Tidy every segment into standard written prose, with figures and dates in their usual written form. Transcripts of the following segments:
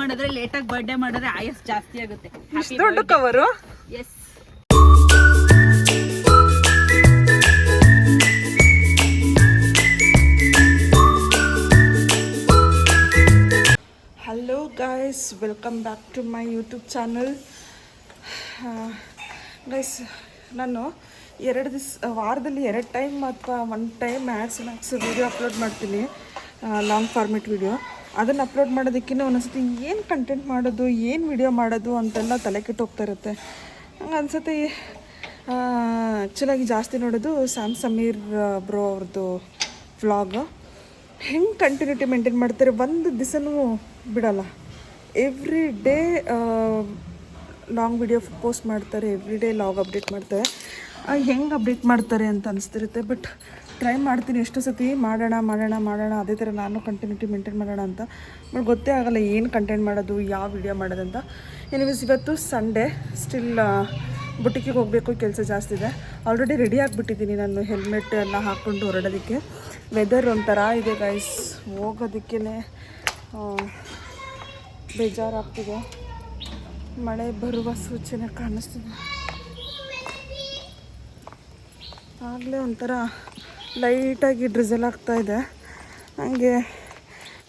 ಮಾಡಿದ್ರೆ ಲೇಟಾಗಿ ಬರ್ಡೇ ಮಾಡಿದ್ರೆ ಆಯಸ್ ಜಾಸ್ತಿ ಆಗುತ್ತೆ. ದೊಡ್ಡ cover. Yes. Hello guys, welcome back to my YouTube channel. Guys, ನಾನು ವಾರದಲ್ಲಿ 2 ಟೈಮ್ ಅಥವಾ 1 ಟೈಮ್ ಮ್ಯಾಕ್ಸ್ ವೀಡಿಯೋ ಅಪ್ಲೋಡ್ ಮಾಡ್ತೀನಿ, ಲಾಂಗ್ ಫಾರ್ಮೆಟ್ ವೀಡಿಯೋ. ಅದನ್ನು ಅಪ್ಲೋಡ್ ಮಾಡೋದಕ್ಕಿಂತ ಒಂದೊಂದ್ಸತಿ ಏನು ಕಂಟೆಂಟ್ ಮಾಡೋದು, ಏನು ವೀಡಿಯೋ ಮಾಡೋದು ಅಂತೆಲ್ಲ ತಲೆ ಕೆಟ್ಟು ಹೋಗ್ತಾ ಇರುತ್ತೆ. ಹಂಗೆ ಅನ್ಸತಿ ಆ್ಯಕ್ಚುಲಾಗಿ ಜಾಸ್ತಿ ನೋಡೋದು ಸ್ಯಾಮ್ ಸಮೀರ್ ಬ್ರೋ ಅವ್ರದ್ದು ವ್ಲಾಗ್. ಹೆಂಗೆ ಕಂಟಿನ್ಯೂಟಿ ಮೇಂಟೈನ್ ಮಾಡ್ತಾರೆ, ಒಂದು ದಿವಸನೂ ಬಿಡಲ್ಲ. Every day long video post ಮಾಡ್ತಾರೆ, ಎವ್ರಿ ಡೇ ಲಾಗ್ ಅಪ್ಡೇಟ್ ಮಾಡ್ತಾರೆ. ಹೆಂಗೆ ಅಪ್ಡೇಟ್ ಮಾಡ್ತಾರೆ ಅಂತ ಅನಿಸ್ತಿರುತ್ತೆ. ಬಟ್ ಟ್ರೈ ಮಾಡ್ತೀನಿ ಎಷ್ಟೋ ಸತಿ ಮಾಡೋಣ ಅದೇ ಥರ ನಾನು ಕಂಟಿನ್ಯೂಟಿ ಮೇಂಟೈನ್ ಮಾಡೋಣ ಅಂತ. ಬಟ್ ಗೊತ್ತೇ ಆಗೋಲ್ಲ ಏನು ಕಂಟೆಂಟ್ ಮಾಡೋದು, ಯಾವ ವಿಡಿಯೋ ಮಾಡೋದಂತ. ಎನಿವೇಸ್, ಇವತ್ತು ಸಂಡೇ, ಸ್ಟಿಲ್ ಬುಟ್ಟಿಗೆ ಹೋಗಬೇಕು, ಕೆಲಸ ಜಾಸ್ತಿ ಇದೆ. ಆಲ್ರೆಡಿ ರೆಡಿ ಆಗಿಬಿಟ್ಟಿದ್ದೀನಿ ನಾನು, ಹೆಲ್ಮೆಟ್ ಎಲ್ಲ ಹಾಕ್ಕೊಂಡು ಹೊರಡೋದಕ್ಕೆ. ವೆದರ್ ಒಂಥರ ಇದೆ ಗೈಸ್, ಹೋಗೋದಕ್ಕೇ ಬೇಜಾರಾಗ್ತಿದೆ. ಮಳೆ ಬರುವ ಸೂಚನೆ ಕಾಣಿಸ್ತಿದೆ. ಆಗಲೇ ಒಂಥರ ಲೈಟಾಗಿ ಡ್ರಿಸಲ್ ಆಗ್ತಾಯಿದೆ. ಹಾಗೆ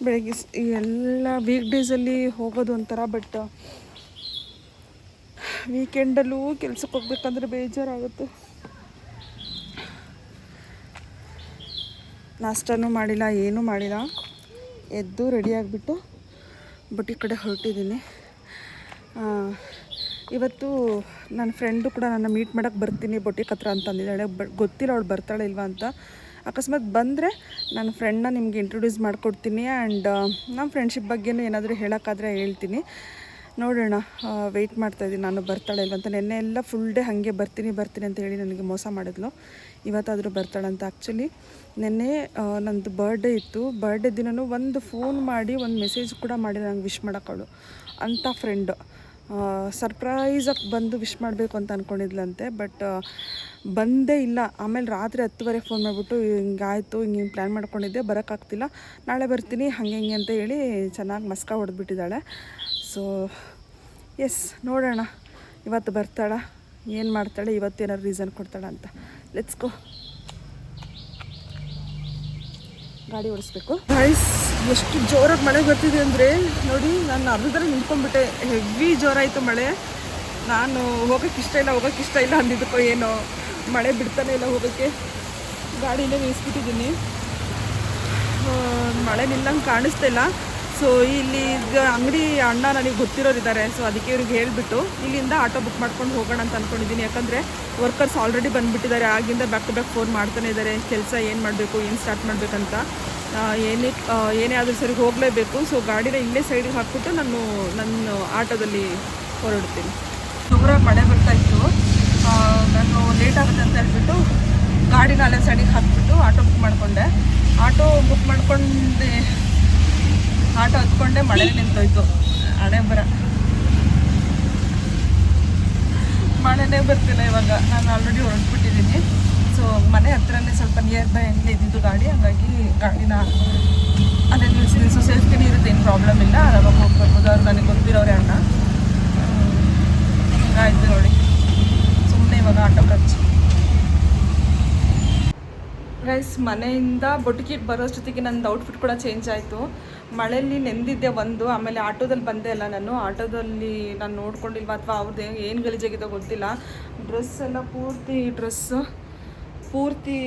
ಬೆಳಗ್ಗೆ ಎಲ್ಲ ವೀಕ್ ಡೇಸಲ್ಲಿ ಹೋಗೋದು ಒಂಥರ, ಬಟ್ ವೀಕೆಂಡಲ್ಲೂ ಕೆಲ್ಸಕ್ಕೆ ಹೋಗ್ಬೇಕಂದ್ರೆ ಬೇಜಾರಾಗುತ್ತೆ. ನಾಷ್ಟನೂ ಮಾಡಿಲ್ಲ, ಏನೂ ಮಾಡಿಲ್ಲ. ಎದ್ದು ರೆಡಿಯಾಗಿಬಿಟ್ಟು ಬುಟ್ಟಿ ಕಡೆ ಹೊರಟಿದ್ದೀನಿ. ಇವತ್ತು ನನ್ನ ಫ್ರೆಂಡು ಕೂಡ ನನ್ನ ಮೀಟ್ ಮಾಡೋಕ್ಕೆ ಬರ್ತೀನಿ ಬೊಟಿಕ್ ಹತ್ರ ಅಂತ ಅಂದಿದ್ದಾಳೆ. ಗೊತ್ತಿಲ್ಲ ಅವಳು ಬರ್ತಾಳೆ ಇಲ್ವಾ ಅಂತ. ಅಕಸ್ಮಾತ್ ಬಂದರೆ ನನ್ನ ಫ್ರೆಂಡನ್ನ ನಿಮಗೆ ಇಂಟ್ರೊಡ್ಯೂಸ್ ಮಾಡಿಕೊಡ್ತೀನಿ. ಆ್ಯಂಡ್ ನಮ್ಮ ಫ್ರೆಂಡ್ಶಿಪ್ ಬಗ್ಗೆನೂ ಏನಾದರೂ ಹೇಳೋಕ್ಕಾದರೆ ಹೇಳ್ತೀನಿ. ನೋಡೋಣ, ವೆಯ್ಟ್ ಮಾಡ್ತಾಯಿದ್ದೀನಿ ನಾನು ಬರ್ತಾಳೆ ಇಲ್ವ ಅಂತ. ನೆನ್ನೆ ಎಲ್ಲ ಫುಲ್ ಡೇ ಹಾಗೆ ಬರ್ತೀನಿ ಅಂತ ಹೇಳಿ ನನಗೆ ಮೋಸ ಮಾಡಿದ್ಲು. ಇವತ್ತಾದರೂ ಬರ್ತಾಳಂತ. ಆ್ಯಕ್ಚುಲಿ ನೆನ್ನೆ ನನ್ನದು ಬರ್ಡೇ ಇತ್ತು. ಬರ್ಡೇ ದಿನವೂ ಒಂದು ಫೋನ್ ಮಾಡಿ ಒಂದು ಮೆಸೇಜ್ ಕೂಡ ಮಾಡಿ ನಂಗೆ ವಿಶ್ ಮಾಡೋಕ್ಕವಳು ಅಂಥ ಫ್ರೆಂಡು. ಸರ್ಪ್ರೈಸಾಗಿ ಬಂದು ವಿಶ್ ಮಾಡಬೇಕು ಅಂತ ಅಂದ್ಕೊಂಡಿದ್ಲಂತೆ. ಬಟ್ ಬಂದೇ ಇಲ್ಲ. ಆಮೇಲೆ ರಾತ್ರಿ 10:30 ಫೋನ್ ಮಾಡಿಬಿಟ್ಟು ಹಿಂಗಾಯಿತು, ಹಿಂಗೆ ಪ್ಲ್ಯಾನ್ ಮಾಡ್ಕೊಂಡಿದ್ದೆ, ಬರೋಕ್ಕಾಗ್ತಿಲ್ಲ, ನಾಳೆ ಬರ್ತೀನಿ ಹಾಗೆ ಹಿಂಗೆ ಅಂತ ಹೇಳಿ ಚೆನ್ನಾಗಿ ಮಸ್ಕ ಹೊಡೆದ್ಬಿಟ್ಟಿದ್ದಾಳೆ. ಸೊ ಎಸ್, ನೋಡೋಣ ಇವತ್ತು ಬರ್ತಾಳೆ, ಏನು ಮಾಡ್ತಾಳೆ, ಇವತ್ತು ಏನಾದ್ರು ರೀಸನ್ ಕೊಡ್ತಾಳೆ ಅಂತ. Let's go. ಗಾಡಿ ಓಡಿಸ್ಬೇಕು. ಗೈಸ್, ಎಷ್ಟು ಜೋರಾಗಿ ಮಳೆ ಬರ್ತಿದೆ ಅಂದರೆ ನೋಡಿ, ನಾನು ಅರ್ಧದಲ್ಲಿ ನಿಂತ್ಕೊಂಡ್ಬಿಟ್ಟೆ. ಹೆವಿ ಜೋರಾಯಿತು ಮಳೆ. ನಾನು ಹೋಗೋಕ್ಕೆ ಇಷ್ಟ ಇಲ್ಲ ಅಂದಿದ್ದಕ್ಕೋ ಏನೋ ಮಳೆ ಬಿಡ್ತಾನೆ ಇಲ್ಲ ಹೋಗೋಕ್ಕೆ. ಗಾಡಿನೇ ನಿಲ್ಲಿಸ್ಬಿಟ್ಟಿದ್ದೀನಿ. ಮಳೆ ನಿಲ್ಲಂಗೆ ಕಾಣಿಸ್ತಾ ಇಲ್ಲ. ಸೊ ಇಲ್ಲಿ ಅಂಗಡಿ ಅಣ್ಣ ನನಗೆ ಗೊತ್ತಿರೋರಿದ್ದಾರೆ. ಸೊ ಅದಕ್ಕೆ ಇವ್ರಿಗೆ ಹೇಳಿಬಿಟ್ಟು ಇಲ್ಲಿಂದ ಆಟೋ ಬುಕ್ ಮಾಡ್ಕೊಂಡು ಹೋಗೋಣ ಅಂತ ಅಂದ್ಕೊಂಡಿದ್ದೀನಿ. ಯಾಕಂದರೆ ವರ್ಕರ್ಸ್ ಆಲ್ರೆಡಿ ಬಂದುಬಿಟ್ಟಿದ್ದಾರೆ. ಆಗಿಂದ ಬ್ಯಾಕ್ ಟು ಬ್ಯಾಕ್ ಫೋನ್ ಮಾಡ್ತಾನೆ ಇದ್ದಾರೆ, ಕೆಲಸ ಏನು ಮಾಡಬೇಕು, ಏನು ಸ್ಟಾರ್ಟ್ ಮಾಡಬೇಕಂತ. ಏನೇ ಆದರೂ ಸರಿ ಹೋಗಲೇಬೇಕು. ಸೊ ಗಾಡಿನ ಇಲ್ಲೇ ಸೈಡಿಗೆ ಹಾಕ್ಬಿಟ್ಟು ನನ್ನ ಆಟೋದಲ್ಲಿ ಹೊರಡ್ತೀನಿ. ಜೋರಾಗಿ ಮಳೆ ಬರ್ತಾಯಿತ್ತು. ನಾನು ಲೇಟ್ ಆಗುತ್ತೆ ಅಂತ ಹೇಳ್ಬಿಟ್ಟು ಗಾಡಿನ ಅಲ್ಲೇ ಸೈಡಿಗೆ ಹಾಕ್ಬಿಟ್ಟು ಆಟೋ ಬುಕ್ ಮಾಡಿಕೊಂಡೆ. ಆಟೋ ಬುಕ್ ಮಾಡ್ಕೊಂಡು ಆಟೋ ಹತ್ಕೊಂಡೆ, ಮಳೆ ನಿಂತೋಯ್ತು. ಮಳೆನೇ ಬರ್ತಿಲ್ಲ ಇವಾಗ. ನಾನು ಆಲ್ರೆಡಿ ಹೊರಟ್ಬಿಟ್ಟಿದ್ದೀನಿ. ಸೊ ಮನೆ ಹತ್ರನೇ ಸ್ವಲ್ಪ ನಿಯರ್ ಬೈ ಇದ್ದಿದ್ದು ಗಾಡಿ, ಹಾಗಾಗಿ ಗಾಡಿನ ಅದೇ ನಿಲ್ಲಿಸಿದ್ದೀನಿ. ಸೊ ಸೇಫ್ಟಿನೇ ಇರುತ್ತೆ, ಏನು ಪ್ರಾಬ್ಲಮ್ ಇಲ್ಲ, ಆರಾಮಾಗಿ ಹೋಗಿ ಬರ್ಬೋದು. ಅವ್ರು ನನಗೆ ಗೊತ್ತಿರೋರೆ ಅಣ್ಣ. ಆಯಿತು ನೋಡಿ, ಸುಮ್ಮನೆ ಇವಾಗ ಆಟೋ ಖರ್ಚು. ಗೈಸ್, ಮನೆಯಿಂದ ಬೊಟಿಕಿಗೆ ಬರೋಷ್ಟೊತ್ತಿಗೆ ನನ್ನದು ಔಟ್ಫಿಟ್ ಕೂಡ ಚೇಂಜ್ ಆಯಿತು. ಮಳೆಯಲ್ಲಿ ನೆಂದಿದ್ದೆ ಒಂದು, ಆಮೇಲೆ ಆಟೋದಲ್ಲಿ ಬಂದೆ ಅಲ್ಲ ನಾನು. ಆಟೋದಲ್ಲಿ ನಾನು ನೋಡ್ಕೊಂಡಿಲ್ವ ಅಥವಾ ಅವ್ರದ್ದು ಏನು ಗಲೀಜಾಗಿದ್ದೋ ಗೊತ್ತಿಲ್ಲ. ಡ್ರೆಸ್ ಎಲ್ಲ ಪೂರ್ತಿ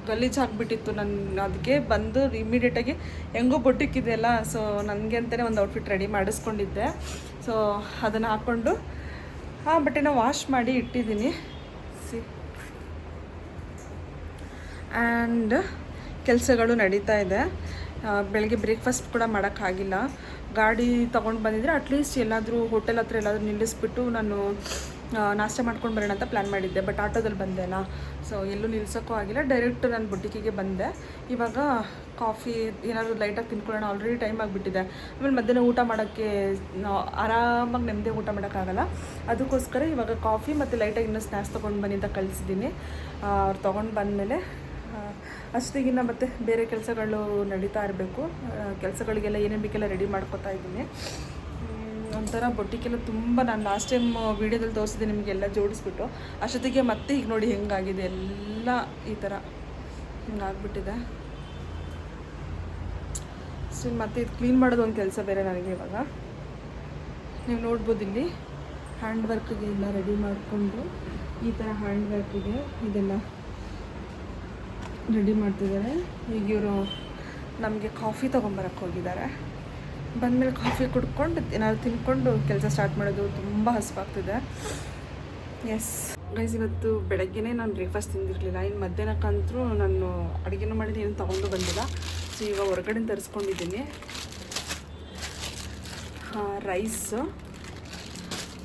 ಗಲೀಜು ಹಾಕ್ಬಿಟ್ಟಿತ್ತು. ನಾನು ಅದಕ್ಕೆ ಬಂದು ಇಮಿಡಿಯೇಟಾಗಿ ಹೆಂಗೋ ಬೊಟ್ಟಿಕ್ಕಿದೆಯಲ್ಲ, ಸೊ ನನಗೆ ಅಂತಲೇ ಒಂದು ಔಟ್ಫಿಟ್ ರೆಡಿ ಮಾಡಿಸ್ಕೊಂಡಿದ್ದೆ. ಸೊ ಅದನ್ನು ಹಾಕ್ಕೊಂಡು ಆ ಬಟ್ಟೆನ ವಾಶ್ ಮಾಡಿ ಇಟ್ಟಿದ್ದೀನಿ. ಆ್ಯಂಡ್ ಕೆಲಸಗಳು ನಡೀತಾ ಇದೆ. ಬೆಳಗ್ಗೆ ಬ್ರೇಕ್ಫಾಸ್ಟ್ ಕೂಡ ಮಾಡೋಕ್ಕಾಗಿಲ್ಲ. ಗಾಡಿ ತೊಗೊಂಡು ಬಂದಿದ್ದರೆ ಅಟ್ಲೀಸ್ಟ್ ಎಲ್ಲಾದರೂ ಹೋಟೆಲ್ ಹತ್ರ ಎಲ್ಲಾದರೂ ನಿಲ್ಲಿಸ್ಬಿಟ್ಟು ನಾನು ನಾಷ್ಟ ಮಾಡ್ಕೊಂಡು ಬರೋಣ ಅಂತ ಪ್ಲ್ಯಾನ್ ಮಾಡಿದ್ದೆ. ಬಟ್ ಆಟೋದಲ್ಲಿ ಬಂದೆ ಅಲ್ಲ, ಸೊ ಎಲ್ಲೂ ನಿಲ್ಸೋಕ್ಕೂ ಆಗಿಲ್ಲ. ಡೈರೆಕ್ಟ್ ನಾನು ಬುಟ್ಟಿಗೆ ಬಂದೆ. ಇವಾಗ ಕಾಫಿ ಏನಾದರೂ ಲೈಟಾಗಿ ತಿನ್ಕೊಳ್ಳೋಣ, ಆಲ್ರೆಡಿ ಟೈಮ್ ಆಗಿಬಿಟ್ಟಿದೆ. ಆಮೇಲೆ ಮಧ್ಯಾಹ್ನ ಊಟ ಮಾಡೋಕ್ಕೆ ಆರಾಮಾಗಿ ನೆಮ್ಮದಿ ಊಟ ಮಾಡೋಕ್ಕಾಗಲ್ಲ. ಅದಕ್ಕೋಸ್ಕರ ಇವಾಗ ಕಾಫಿ ಮತ್ತು ಲೈಟಾಗಿ ಇನ್ನೂ ಸ್ನ್ಯಾಕ್ಸ್ ತೊಗೊಂಡು ಬನ್ನಿ ಅಂತ ಕಳಿಸಿದ್ದೀನಿ. ಅವ್ರು ತೊಗೊಂಡು ಬಂದಮೇಲೆ ಅಷ್ಟೇಗಿನ್ನ ಮತ್ತೆ ಬೇರೆ ಕೆಲಸಗಳು ನಡೀತಾ ಇರಬೇಕು. ಕೆಲಸಗಳಿಗೆಲ್ಲ ಏನೇನು ಬೇಕೆಲ್ಲ ರೆಡಿ ಮಾಡ್ಕೊತಾ ಇದ್ದೀನಿ. ಒಂಥರ ಬೊಟ್ಟಿಗೆಲ್ಲ ತುಂಬ ನಾನು ಲಾಸ್ಟ್ ಟೈಮ್ ವೀಡಿಯೋದಲ್ಲಿ ತೋರಿಸಿದೆ ನಿಮಗೆಲ್ಲ ಜೋಡಿಸ್ಬಿಟ್ಟು. ಅಷ್ಟೊತ್ತಿಗೆ ಮತ್ತೆ ಈಗ ನೋಡಿ ಹೆಂಗಾಗಿದೆ, ಎಲ್ಲ ಈ ಥರ ಹಿಂಗಾಗ್ಬಿಟ್ಟಿದೆ. ಸೊ ಮತ್ತೆ ಇದು ಕ್ಲೀನ್ ಮಾಡೋದು ಒಂದು ಕೆಲಸ ಬೇರೆ ನನಗೆ. ಇವಾಗ ನೀವು ನೋಡ್ಬೋದು ಇಲ್ಲಿ ಹ್ಯಾಂಡ್ ವರ್ಕ್ಗೆ ಎಲ್ಲ ರೆಡಿ ಮಾಡಿಕೊಂಡು ಈ ಥರ ಹ್ಯಾಂಡ್ ವರ್ಕಿಗೆ ಇದೆಲ್ಲ ರೆಡಿ ಮಾಡ್ತಿದ್ದಾರೆ. ಈಗ ಇವರು ನಮಗೆ ಕಾಫಿ ತೊಗೊಂಬರಕ್ಕೆ ಹೋಗಿದ್ದಾರೆ. ಬಂದಮೇಲೆ ಕಾಫಿ ಕುಡ್ಕೊಂಡು ಏನಾದ್ರು ತಿನ್ಕೊಂಡು ಕೆಲಸ ಸ್ಟಾರ್ಟ್ ಮಾಡೋದು. ತುಂಬ ಹಸಿವಾಗ್ತಿದೆ. ಎಸ್ ಗೈಸ್, ಇವತ್ತು ಬೆಳಗ್ಗೆನೇ ನಾನು ಬ್ರೇಕ್ಫಾಸ್ಟ್ ತಿಂದಿರಲಿಲ್ಲ. ಇನ್ನು ಮಧ್ಯಾಹ್ನಕ್ಕಂತೂ ನಾನು ಅಡುಗೆನೂ ಮಾಡಿದ್ದು ಏನು ತೊಗೊಂಡು ಬಂದಿಲ್ಲ. ಸೊ ಈಗ ಹೊರಗಡೆ ತರಿಸ್ಕೊಂಡಿದ್ದೀನಿ ರೈಸ್.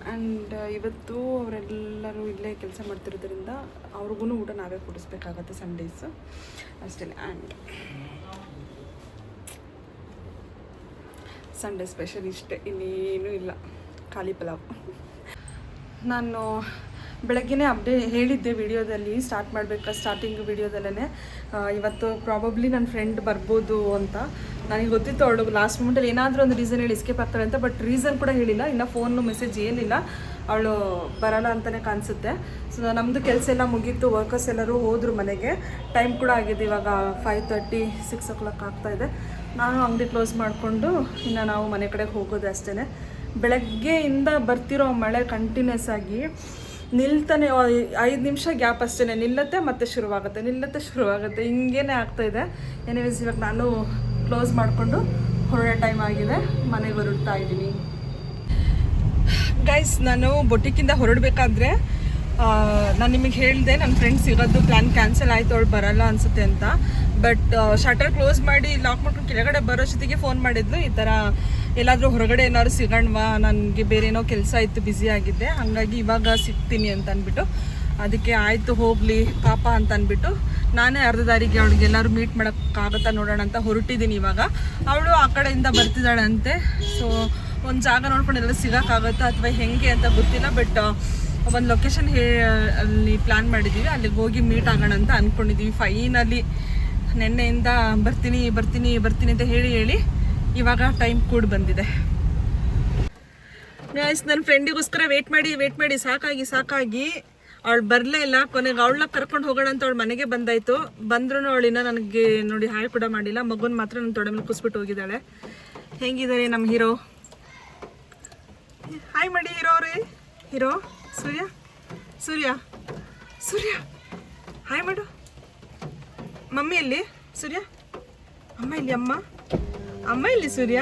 ಆ್ಯಂಡ್ ಇವತ್ತು ಅವರೆಲ್ಲರೂ ಇಲ್ಲೇ ಕೆಲಸ ಮಾಡ್ತಿರೋದ್ರಿಂದ ಅವ್ರಿಗೂ ಊಟ ನಾವೇ ಕೊಡಿಸ್ಬೇಕಾಗತ್ತೆ ಸಂಡೇಸ್ ಅಷ್ಟೇ. ಆ್ಯಂಡ್ ಸಂಡೇ ಸ್ಪೆಷಲ್ ಇಷ್ಟೇ, ಇನ್ನೇನೂ ಇಲ್ಲ, ಖಾಲಿ ಪಲಾವ್. ನಾನು ಬೆಳಗ್ಗೆನೇ ಹೇಳಿದ್ದೆ ವಿಡಿಯೋದಲ್ಲಿ ಸ್ಟಾರ್ಟಿಂಗ್ ವಿಡಿಯೋದಲ್ಲೇ ಇವತ್ತು ಪ್ರಾಬಬ್ಲಿ ನನ್ನ ಫ್ರೆಂಡ್ ಬರ್ಬೋದು ಅಂತ. ನನಗೆ ಗೊತ್ತಿತ್ತು ಅವಳು ಲಾಸ್ಟ್ ಮೂಮೆಂಟಲ್ಲಿ ಏನಾದರೂ ಒಂದು ರೀಸನ್ ಹೇಳಿ ಎಸ್ಕೇಪ್ ಆಗ್ತಾಳೆ ಅಂತ. ಬಟ್ ರೀಸನ್ ಕೂಡ ಹೇಳಿಲ್ಲ, ಇನ್ನು ಫೋನು ಮೆಸೇಜ್ ಏನಿಲ್ಲ. ಅವಳು ಬರೋಲ್ಲ ಅಂತಲೇ ಕಾಣಿಸುತ್ತೆ. ಸೊ ನಮ್ಮದು ಕೆಲಸ ಎಲ್ಲ ಮುಗೀತು, ವರ್ಕರ್ಸ್ ಎಲ್ಲರೂ ಹೋದರು ಮನೆಗೆ. ಟೈಮ್ ಕೂಡ ಆಗಿದೆ ಇವಾಗ 5:30, 6 o'clock ಆಗ್ತಾಯಿದೆ. ನಾನು ಅಂಗಡಿ ಕ್ಲೋಸ್ ಮಾಡಿಕೊಂಡು ಇನ್ನು ನಾವು ಮನೆ ಕಡೆಗೆ ಹೋಗೋದು ಅಷ್ಟೇ. ಬೆಳಗ್ಗೆಯಿಂದ ಬರ್ತಿರೋ ಮಳೆ ಕಂಟಿನ್ಯೂಸ್ ಆಗಿ ನಿಲ್ತಾನೆ, 5 ನಿಮಿಷ ಗ್ಯಾಪ್ ಅಷ್ಟೇ, ನಿಲ್ಲತ್ತೆ ಮತ್ತೆ ಶುರುವಾಗುತ್ತೆ ಹಿಂಗೇನೆ ಆಗ್ತಾಯಿದೆ. ಎನಿವೇಸ್ ಇವಾಗ ನಾನು ಕ್ಲೋಸ್ ಮಾಡಿಕೊಂಡು ಹೊರಡೋ ಟೈಮ್ ಆಗಿದೆ, ಮನೆಗೆ ಹೊರಡ್ತಾ ಇದ್ದೀನಿ. ಗೈಸ್, ನಾನು ಬೊಟಿಕ್ಕಿಂದ ಹೊರಡಬೇಕಾದ್ರೆ ನಾನು ನಿಮಗೆ ಹೇಳಿದೆ ನನ್ನ ಫ್ರೆಂಡ್ ಸಿಗೋದು ಪ್ಲ್ಯಾನ್ ಕ್ಯಾನ್ಸಲ್ ಆಯಿತು, ಅವಳು ಬರಲ್ಲ ಅನಿಸುತ್ತೆ ಅಂತ. ಬಟ್ ಶಟರ್ ಕ್ಲೋಸ್ ಮಾಡಿ ಲಾಕ್ ಮಾಡ್ಕೊಂಡು ಕೆಳಗಡೆ ಬರೋ ಜೊತೆಗೆ ಫೋನ್ ಮಾಡಿದ್ಲು, ಈ ಥರ ಎಲ್ಲಾದರೂ ಹೊರಗಡೆ ಏನಾದ್ರು ಸಿಗೋಣವಾ, ನನಗೆ ಬೇರೆ ಏನೋ ಕೆಲಸ ಇತ್ತು, ಬ್ಯುಸಿ ಆಗಿದ್ದೆ, ಹಾಗಾಗಿ ಇವಾಗ ಸಿಗ್ತೀನಿ ಅಂತ ಅಂದ್ಬಿಟ್ಟು. ಅದಕ್ಕೆ ಆಯಿತು ಹೋಗಲಿ ಪಾಪ ಅಂತ ಅಂದ್ಬಿಟ್ಟು ನಾನೇ ಅರ್ಧ ದಾರಿಗೆ ಅವಳಿಗೆ ಎಲ್ಲರೂ ಮೀಟ್ ಮಾಡೋಕ್ಕಾಗತ್ತಾ ನೋಡೋಣ ಅಂತ ಹೊರಟಿದ್ದೀನಿ. ಇವಾಗ ಅವಳು ಆ ಕಡೆಯಿಂದ ಬರ್ತಿದ್ದಾಳಂತೆ. ಸೊ ಒಂದು ಜಾಗ ನೋಡ್ಕೊಂಡು ಎಲ್ಲ ಸಿಗೋಕ್ಕಾಗುತ್ತಾ ಅಥವಾ ಹೆಂಗೆ ಅಂತ ಗೊತ್ತಿಲ್ಲ. ಬಟ್ ಒಂದು ಲೊಕೇಶನ್ ಅಲ್ಲಿ ಪ್ಲ್ಯಾನ್ ಮಾಡಿದ್ದೀವಿ, ಅಲ್ಲಿಗೆ ಹೋಗಿ ಮೀಟ್ ಆಗೋಣ ಅಂತ ಅಂದ್ಕೊಂಡಿದ್ದೀವಿ. ಫೈನಲಿ ನೆನ್ನೆಯಿಂದ ಬರ್ತೀನಿ ಅಂತ ಹೇಳಿ ಇವಾಗ ಟೈಮ್ ಕೂಡ ಬಂದಿದೆ. ಗೈಸ್, ನನ್ನ ಫ್ರೆಂಡಿಗೋಸ್ಕರ ವೇಟ್ ಮಾಡಿ ಸಾಕಾಗಿ ಅವಳು ಬರಲೇ ಇಲ್ಲ. ಕೊನೆಗೆ ಅವಳನ್ನ ಕರ್ಕೊಂಡು ಹೋಗೋಣ ಅಂತ ಅವಳು ಮನೆಗೆ ಬಂದಾಯಿತು. ಬಂದ್ರೂ ಅವಳಿನ ನನಗೆ ನೋಡಿ ಹಾಯ್ ಕೂಡ ಮಾಡಿಲ್ಲ. ಮಗುನ ಮಾತ್ರ ನನ್ನ ತೊಡೆ ಮೇಲೆ ಕೂಸ್ಬಿಟ್ಟು ಹೋಗಿದ್ದಾಳೆ. ಹೆಂಗಿದ್ದಾರೆ ನಮ್ಮ ಹೀರೋ? ಹಾಯ್ ಮಾಡಿ ಹೀರೋ ಸೂರ್ಯ ಹಾಯ್ ಮಾಡು. ಮಮ್ಮಿ ಎಲ್ಲಿ? ಸೂರ್ಯ ಅಮ್ಮ ಇಲ್ಲಿ, ಅಮ್ಮ ಇಲ್ಲಿ ಸೂರ್ಯ.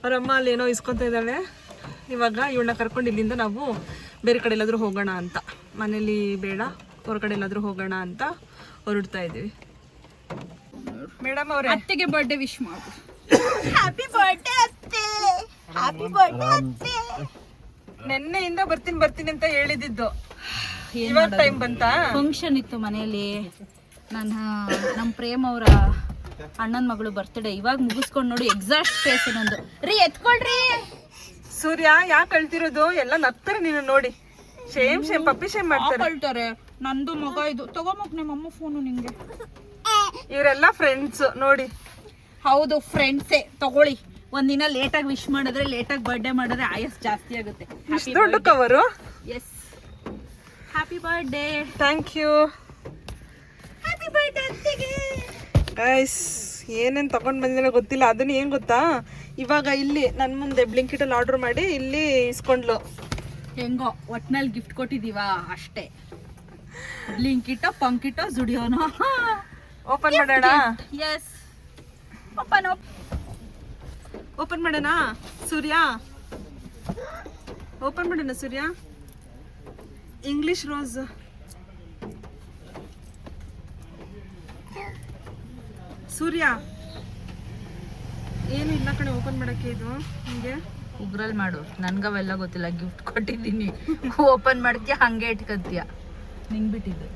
ಅವರಮ್ಮ ಅಲ್ಲಿ ಏನೋ ಇಸ್ಕೊತಾ ಇದ್ದಾಳೆ. ಇವಾಗ ಇವಳನ್ನ ಕರ್ಕೊಂಡು ಇಲ್ಲಿಂದ ನಾವು ಬೇರೆ ಕಡೆ ಎಲ್ಲಾದರೂ ಹೋಗೋಣ ಅಂತ, ಮನೇಲಿ ಬೇಡ ಹೊರಗಡೆ ಎಲ್ಲಾದರೂ ಹೋಗೋಣ ಅಂತ ಹೊರಡ್ತಾ ಇದ್ದೀವಿ. ಮೇಡಮ್ ಅವರೇ, ಅತ್ತೆಗೆ ಬರ್ಡೇ ವಿಶ್ ಮಾಡು. ಹ್ಯಾಪಿ ಬರ್ಡೇ ಅತ್ತೆ. ನೆನ್ನೆಯಿಂದ ಬರ್ತೀನಿ ಅಂತ ಹೇಳಿದ್ದು, ಇವಾಗ ಟೈಮ್ ಬಂತಾ? ಫಂಕ್ಷನ್ ಇತ್ತು ಮನೆಯಲ್ಲಿ. ನಮ್ಮ ಪ್ರೇಮ್ ಅವರ ಅಣ್ಣನ ಮಗಳು ಬರ್ತ್ಡೇ ಇವಾಗ ಮುಗಿಸ್ಕೊಂಡು ನೋಡಿ, ಎಕ್ಸಾಕ್ಟ್ ಫೇಸ್ ಇನ್ನೊಂದು ರೀ ಎತ್ಕೊಳ್ರಿ. ಸೂರ್ಯ ಯಾಕೆ ಅಳ್ತಿರೋದು? ಎಲ್ಲ ನಗ್ತಾರೆ ನೀನು ನೋಡಿ, ಶೇಮ್ ಪಪ್ಪಿ ಶೇಮ್ ಮಾಡ್ತಾರೆ. ನಂದು ಮಗ ಇದು ತಗೋಮಕ್ ನಿಮ್ಮಮ್ಮ ಫೋನು ನಿಂಗೆ. ಇವರೆಲ್ಲ ಫ್ರೆಂಡ್ಸ್ ನೋಡಿ. ಹೌದು, ಫ್ರೆಂಡ್ಸೇ. ತಗೊಳ್ಳಿ, ಒಂದಿನ ಲೇಟಾಗಿ ವಿಶ್ ಮಾಡಿದ್ರೆ, ಲೇಟಾಗಿ ಬರ್ಡೇ ಮಾಡಿದ್ರೆ ಆಯಸ್ ಜಾಸ್ತಿ ಆಗುತ್ತೆ. ದೊಡ್ಡ cover. Yes, happy birthday. Thank you. Happy birthday ಅತ್ತಿಗೆ. ಗೈಸ್, ಏನೇನು ತಗೊಂಡು ಬಂದಿಲ್ಲ ಗೊತ್ತಿಲ್ಲ. ಅದನ್ನ ಏನು ಗೊತ್ತಾ, ಇವಾಗ ಇಲ್ಲಿ ನನ್ನ ಮುಂದೆ ಬ್ಲಿಂಕಿಟಲ್ಲಿ ಆರ್ಡರ್ ಮಾಡಿ ಇಲ್ಲಿ ಇಸ್ಕೊಂಡ್ಲು. ಹೆಂಗೋ ಒಟ್ನಲ್ಲಿ ಗಿಫ್ಟ್ ಕೊಟ್ಟಿದೀವ ಅಷ್ಟೇ. ಬ್ಲಿಂಕಿಟೋ ಪಂಕಿಟೋ ಜುಡಿಯೋನೋ. ಓಪನ್ ಮಾಡೋಣ? ಎಸ್, ಓಪನ್ ಮಾಡೋಣ ಸೂರ್ಯ? ಓಪನ್ ಮಾಡೋಣ ಸೂರ್ಯ. English rose. ಸೂರ್ಯ ಏನು ಇಲ್ಲ ಕಡೆ ಓಪನ್ ಮಾಡಕ್ಕೆ. ಇದು ಹಿಂಗೆ ಉಗ್ರಲ್ಲಿ ಮಾಡು, ನನ್ಗವೆಲ್ಲ ಗೊತ್ತಿಲ್ಲ. ಗಿಫ್ಟ್ ಕೊಟ್ಟಿದ್ದೀನಿ, ಓಪನ್ ಮಾಡಕ್ಕೆ ಹಂಗೆ ಇಟ್ಕೊಂತೀಯ. ನಿಂಗೆ ಬಿಟ್ಟಿದ್ದು.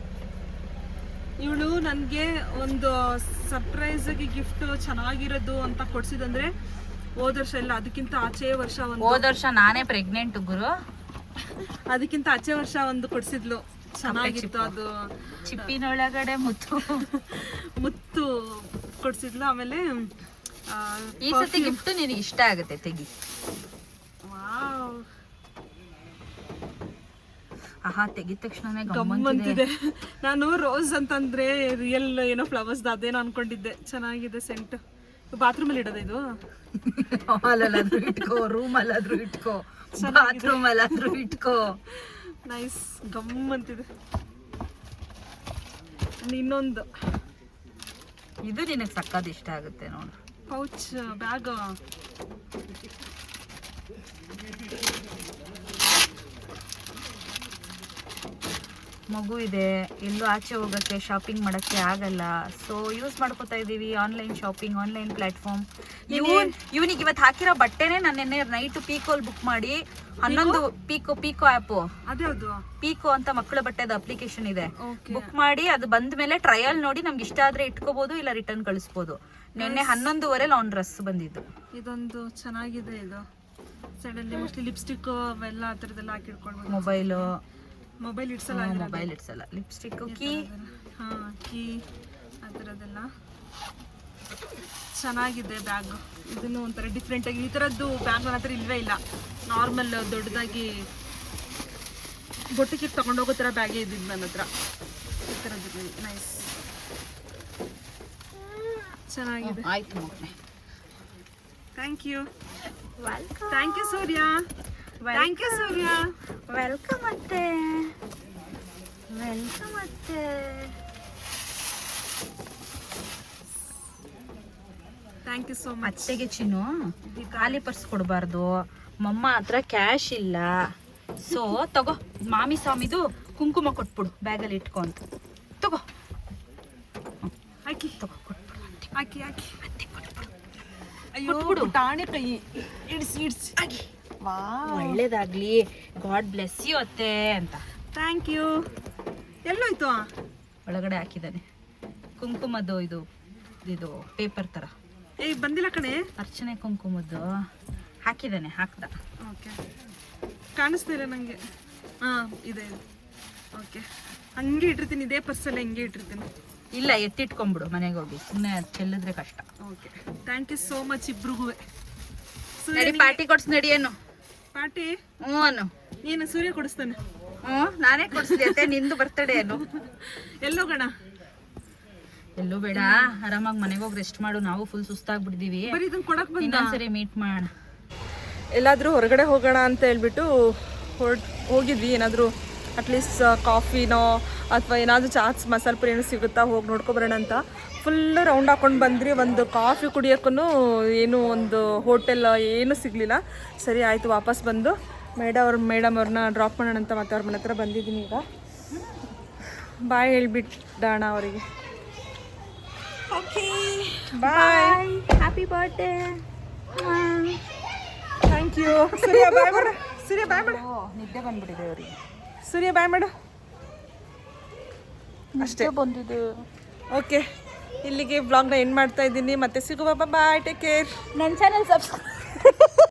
ಇವಳು ನನಗೆ ಒಂದು ಸರ್ಪ್ರೈಸ್ಗೆ ಗಿಫ್ಟ್ ಚೆನ್ನಾಗಿರೋದು ಅಂತ ಕೊಡ್ಸಿದಂದ್ರೆ ಹೋದ ವರ್ಷ ಇಲ್ಲ, ಅದಕ್ಕಿಂತ ಆಚೆ ವರ್ಷ ಹೋದ ವರ್ಷ ನಾನೇ ಪ್ರೆಗ್ನೆಂಟ್ ಗುರು. ಅದಕ್ಕಿಂತ ಆಚೆ ವರ್ಷ ಒಂದು ಕೊಡ್ಸಿದ್ಲು. ಚೆನ್ನಾಗಿತ್ತು ಅದು. ಚಿಪ್ಪಿನೊಳಗಡೆ ಮುತ್ತು ಮುತ್ತು ಕೊಡ್ಸಿದ್ಲು. ಆಮೇಲೆ ಈ ಸತಿ ಗಿಫ್ಟ್ ನಿನಗೆ ಇಷ್ಟ ಆಗುತ್ತೆ, ತೆಗಿ. ವಾವ್, ಆಹಾ, ತೆಗಿದ ತಕ್ಷಣನೇ ಗಮ್ಮಂತಿದೆ. ನಾನು ರೋಸ್ ಅಂತಂದ್ರೆ ರಿಯಲ್ ಏನೋ ಫ್ಲವರ್ಸ್ ಅದೇನೋ ಅನ್ಕೊಂಡಿದ್ದೆ. ಚೆನ್ನಾಗಿದೆ ಸೆಂಟ್. ಬಾತ್ರೂಮಲ್ಲಿ ಇಡೋದು ಇದು? ಹಾಲಲ್ಲಾದ್ರೂ ಇಟ್ಕೋ, ರೂಮಲ್ಲಾದ್ರೂ ಇಟ್ಕೋ, ಬಾತ್ರೂಮ್ ಅಲ್ಲಾದ್ರೂ ಇಟ್ಕೋ. ನೈಸ್, ಗಮ್ಮಂತಿದೆ. ಇನ್ನೊಂದು ಇದು ನಿನಗೆ ಸಕ್ಕತ್ ಇಷ್ಟ ಆಗುತ್ತೆ ನೋಡು. Pouch bag. ಮಗು ಇದೆ, ಎಲ್ಲೂ ಆಚೆ ಹೋಗಕ್ಕೆ ಶಾಪಿಂಗ್ ಮಾಡಕ್ಕೆ ಆಗಲ್ಲ. ಸೊ ಯೂಸ್ ಮಾಡ್ಕೋತಾ ಇದೀವಿ ಆನ್ಲೈನ್ ಶಾಪಿಂಗ್, ಆನ್ಲೈನ್ ಪ್ಲಾಟ್ಫಾರ್ಮ್. ಇವನಿಗೆ ಇವತ್ತು ಹಾಕಿರೋ ಬಟ್ಟೆನೆ ನಾನು ನಿನ್ನೆ ನೈಟ್ ಪೀಕೋಲ್ ಬುಕ್ ಮಾಡಿ 11 ಪೀಕೋ ಆ್ಯಪು, ಅದ್ಯಾವುದು? ಪೀಕೋ ಅಂತ ಮಕ್ಕಳ ಬಟ್ಟೆದ ಅಪ್ಲಿಕೇಶನ್ ಇದೆ. ಬುಕ್ ಮಾಡಿ ಅದು ಬಂದ ಮೇಲೆ ಟ್ರಯಲ್ ನೋಡಿ ನಮ್ಗೆ ಇಷ್ಟ ಆದ್ರೆ ಇಟ್ಕೋಬಹುದು, ಇಲ್ಲ ರಿಟರ್ನ್ ಕಳಿಸ್ಬೋದು. ನಿನ್ನೆ 11:15 ಆನ್ ಡ್ರೆಸ್ ಬಂದಿದ್ದು. ಇದೊಂದು ಚೆನ್ನಾಗಿದೆ. ಇದು ಸೈಡಲ್ಲಿ ಮೋಸ್ಟ್ಲಿ ಲಿಪ್ಸ್ಟಿಕ್ ಅವೆಲ್ಲ ಆ ಥರದ್ದೆಲ್ಲ ಹಾಕಿಡ್ಕೊಂಡು. ಮೊಬೈಲ್ ಇಡ್ಸಲ್ಲ, ಲಿಪ್ಸ್ಟಿಕ್, ಕೀ ಆ ಥರದ್ದೆಲ್ಲ ಚೆನ್ನಾಗಿದೆ ಬ್ಯಾಗ್. ಇದನ್ನು ಒಂಥರ ಡಿಫ್ರೆಂಟ್ ಆಗಿ, ಈ ಥರದ್ದು ಬ್ಯಾಗ್ ನನ್ನ ಹತ್ರ ಇಲ್ವೇ ಇಲ್ಲ. ನಾರ್ಮಲ್ ದೊಡ್ಡದಾಗಿ ಬೊಟ್ಟಿಗೆ ತಗೊಂಡೋಗೋ ಥರ ಬ್ಯಾಗೇ ಇದ್ದಿದ್ದು ನನ್ನ ಹತ್ರ. ಈ ಥರದ್ದು ನೈಸ್, ಚೆನ್ನಾಗಿದೆ. ಆಯ್ತು ಮಗನೇ, thank you. Thank you Surya. Thank you Surya. Welcome ಅತ್ತೆ, ವೆಲ್ಕಮ್ ಅತ್ತೆ. Thank you so much. ಅತ್ತೆಗೆ ಚಿನ್ನು ಖಾಲಿ ಪರ್ಸ್ ಕೊಡಬಾರ್ದು, ಮಮ್ಮ ಹತ್ರ ಕ್ಯಾಶ್ ಇಲ್ಲ. ಸೊ ತಗೋ, ಮಾಮಿ ಸ್ವಾಮಿದು ಕುಂಕುಮ ಕೊಟ್ಬಿಡು, ಬ್ಯಾಗಲ್ಲಿ ಇಟ್ಕೊ ಅಂತ. ತಗೋ, ಹಾಕಿ ತಗೋ, ಕೊಟ್ಬಿಡು. ಹಾಕಿ ಹಾಕಿ. ಅತ್ತೆ ಕೊಟ್ಬಿಡು. ಅಯ್ಯೋ, ಟಾಣೆ ಕೈ ಇಡ್ಸಿ. ಒಳ್ಳೇದಾಗ್ಲಿ, ಗಾಡ್ ಬ್ಲೆಸ್ ಯು ಅತ್ತೆ ಅಂತ. Thank you. ಎಲ್ಲೋಯ್ತು? ಒಳಗಡೆ ಹಾಕಿದ್ದಾನೆ ಕುಂಕುಮದ್ದು. ಇದು ಪೇಪರ್ ತರ. ಬಂದಿಲ್ಲ ಕಣೆ. ಅರ್ಚನೆ ಕುಂಕುಮದ್ದು ಹಾಕಿದ್ದಾನೆ, ಹಾಕ್ದ. ಓಕೆ, ಕಾಣಿಸ್ತಾ ಇಲ್ಲ ನನಗೆ. ಇದೆ. ಓಕೆ, ಹಂಗೆ ಇಟ್ಟಿರ್ತೀನಿ, ಇದೇ ಪರ್ಸಲ್ಲಿ ಹಂಗೆ ಇಟ್ಟಿರ್ತೀನಿ. ಇಲ್ಲ, ಎತ್ತಿಟ್ಕೊಂಡ್ಬಿಡು ಮನೆಗೆ ಹೋಗಿ, ಸುಮ್ಮನೆ ಚೆಲ್ಲಿದ್ರೆ ಕಷ್ಟ. Okay, thank you so much ಇಬ್ರಿಗೂ. ನಡಿ, ಪಾರ್ಟಿ ಕೊಡ್ಸ್ ನಡಿ. ಏನು ಪಾರ್ಟಿ? ಅನ್ನು ನೀನು ಸೂರ್ಯ ಕೊಡಿಸ್ತಾನೆ. ನಾನೇ ಕೊಡಿಸ್ಲಿ ಅತ್ತೆ, ನಿಂದು ಬರ್ತಡೇ ಏನು. ಎಲ್ಲೋಗೋಣ? ಎಲ್ಲೂ ಬೇಡ, ಆರಾಮಾಗಿ ಮನೆಗೆ ಹೋಗಿ ರೆಸ್ಟ್ ಮಾಡು. ನಾವು ಫುಲ್ ಸುಸ್ತಾಗ್ಬಿಟ್ಟಿದೀವಿ. ಇನ್ನೊಂದ್ಸರಿ ಮೀಟ್ ಮಾಡೋಣ. ಎಲ್ಲಾದರೂ ಹೊರಗಡೆ ಹೋಗೋಣ ಅಂತ ಹೇಳ್ಬಿಟ್ಟು ಹೋಗಿದ್ವಿ. ಏನಾದರೂ ಅಟ್ಲೀಸ್ಟ್ ಕಾಫಿನೋ ಅಥವಾ ಏನಾದರೂ ಚಾಟ್ಸ್ ಮಸಾಲೆ ಪುರಿ ಏನೋ ಸಿಗುತ್ತಾ, ಹೋಗಿ ನೋಡ್ಕೊಬರೋಣ ಅಂತ ಫುಲ್ ರೌಂಡ್ ಹಾಕೊಂಡು ಬಂದ್ರಿ. ಒಂದು ಕಾಫಿ ಕುಡಿಯೋಕ್ಕೂ ಏನು ಒಂದು ಹೋಟೆಲ್ ಏನೂ ಸಿಗಲಿಲ್ಲ. ಸರಿ ಆಯಿತು, ವಾಪಸ್ ಬಂದು ಮೇಡಮ್ ಅವ್ರನ್ನ ಡ್ರಾಪ್ ಮಾಡೋಣ ಅಂತ ಮತ್ತೆ ಅವ್ರ ಮನೆ ಹತ್ರ ಬಂದಿದ್ದೀನಿ. ಈಗ ಬಾಯ್ ಹೇಳ್ಬಿಟ್ಟಣ ಅವರಿಗೆ. Okay, bye, happy birthday. Thank you. Surya bye ಮಾಡು. ಸೂರ್ಯ ಬಾಯ್ ಮಾಡು. ನಿದ್ದೆ ಬಂದ್ಬಿಟ್ಟಿದೆ ಅವರಿಗೆ. ಸೂರ್ಯ ಬಾಯ್ ಮಾಡು. ಅಷ್ಟೇ ಬಂದಿದೆ. ಓಕೆ, ಇಲ್ಲಿಗೆ ವ್ಲಾಗ್ನ ಎಂಡ್ ಮಾಡ್ತಾ ಇದ್ದೀನಿ. ಮತ್ತೆ ಸಿಗುವ. ಬಾಯ್, ಟೇಕ್ ಕೇರ್. ನನ್ನ ಚಾನಲ್ ಸಬ್ಸ್ಕ್ರೈಬ್